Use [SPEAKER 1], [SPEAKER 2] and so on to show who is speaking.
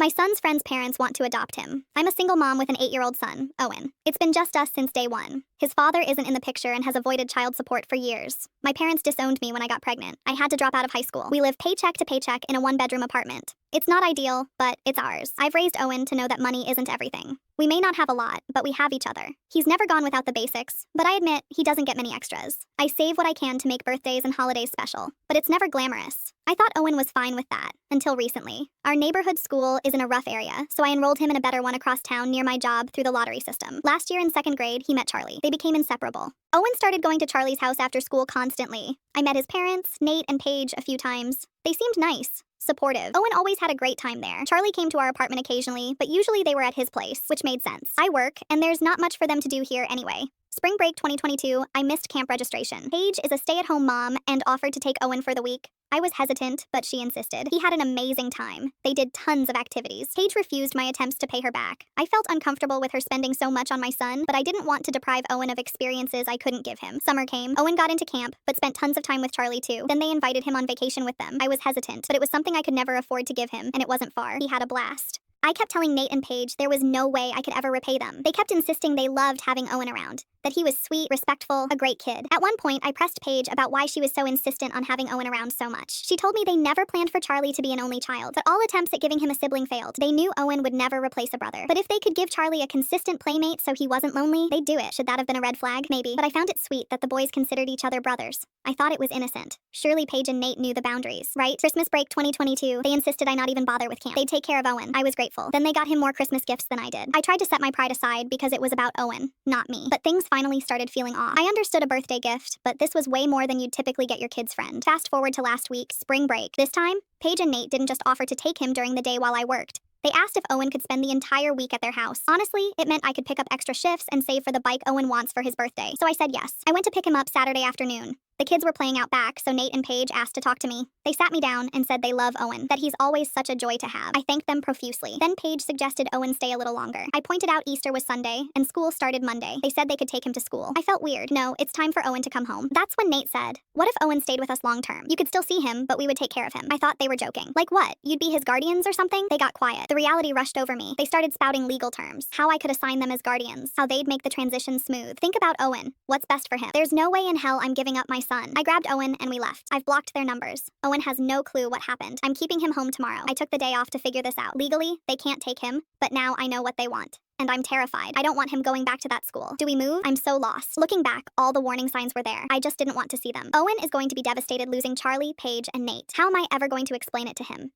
[SPEAKER 1] My son's friend's parents want to adopt him. I'm a single mom with an 8-year-old son, Owen. It's been just us since day one. His father isn't in the picture and has avoided child support for years. My parents disowned me when I got pregnant. I had to drop out of high school. We live paycheck to paycheck in a 1-bedroom apartment. It's not ideal, but it's ours. I've raised Owen to know that money isn't everything. We may not have a lot, but we have each other. He's never gone without the basics, but I admit he doesn't get many extras. I save what I can to make birthdays and holidays special, but it's never glamorous. I thought Owen was fine with that, until recently. Our neighborhood school is in a rough area, so I enrolled him in a better one across town near my job through the lottery system. Last year in 2nd grade, he met Charlie. They became inseparable. Owen started going to Charlie's house after school constantly. I met his parents, Nate and Paige, a few times. They seemed nice. Supportive. Owen always had a great time there. Charlie came to our apartment occasionally, but usually they were at his place, which made sense. I work, and there's not much for them to do here anyway. Spring break 2022, I missed camp registration. Paige is a stay-at-home mom and offered to take Owen for the week. I was hesitant, but she insisted. He had an amazing time. They did tons of activities. Paige refused my attempts to pay her back. I felt uncomfortable with her spending so much on my son, but I didn't want to deprive Owen of experiences I couldn't give him. Summer came. Owen got into camp, but spent tons of time with Charlie too. Then they invited him on vacation with them. I was hesitant, but it was something I could never afford to give him, and it wasn't far. He had a blast. I kept telling Nate and Paige there was no way I could ever repay them. They kept insisting they loved having Owen around, that he was sweet, respectful, a great kid. At one point, I pressed Paige about why she was so insistent on having Owen around so much. She told me they never planned for Charlie to be an only child, but all attempts at giving him a sibling failed. They knew Owen would never replace a brother. But if they could give Charlie a consistent playmate so he wasn't lonely, they'd do it. Should that have been a red flag? Maybe. But I found it sweet that the boys considered each other brothers. I thought it was innocent. Surely Paige and Nate knew the boundaries, right? Christmas break 2022, they insisted I not even bother with camp. They'd take care of Owen. I was grateful. Then they got him more Christmas gifts than I did. I tried to set my pride aside because it was about Owen, not me. But things finally started feeling off. I understood a birthday gift, but this was way more than you'd typically get your kid's friend. Fast forward to last week, spring break. This time, Paige and Nate didn't just offer to take him during the day while I worked. They asked if Owen could spend the entire week at their house. Honestly, it meant I could pick up extra shifts and save for the bike Owen wants for his birthday. So I said yes. I went to pick him up Saturday afternoon. The kids were playing out back, so Nate and Paige asked to talk to me. They sat me down and said they love Owen, that he's always such a joy to have. I thanked them profusely. Then Paige suggested Owen stay a little longer. I pointed out Easter was Sunday, and school started Monday. They said they could take him to school. I felt weird. No, it's time for Owen to come home. That's when Nate said, what if Owen stayed with us long term? You could still see him, but we would take care of him. I thought they were joking. Like what? You'd be his guardians or something? They got quiet. The reality rushed over me. They started spouting legal terms. How I could assign them as guardians. How they'd make the transition smooth. Think about Owen. What's best for him? There's no way in hell I'm giving up my son. I grabbed Owen and we left. I've blocked their numbers. Owen has no clue what happened. I'm keeping him home tomorrow. I took the day off to figure this out. Legally, they can't take him, but now I know what they want. And I'm terrified. I don't want him going back to that school. Do we move? I'm so lost. Looking back, all the warning signs were there. I just didn't want to see them. Owen is going to be devastated losing Charlie, Paige, and Nate. How am I ever going to explain it to him?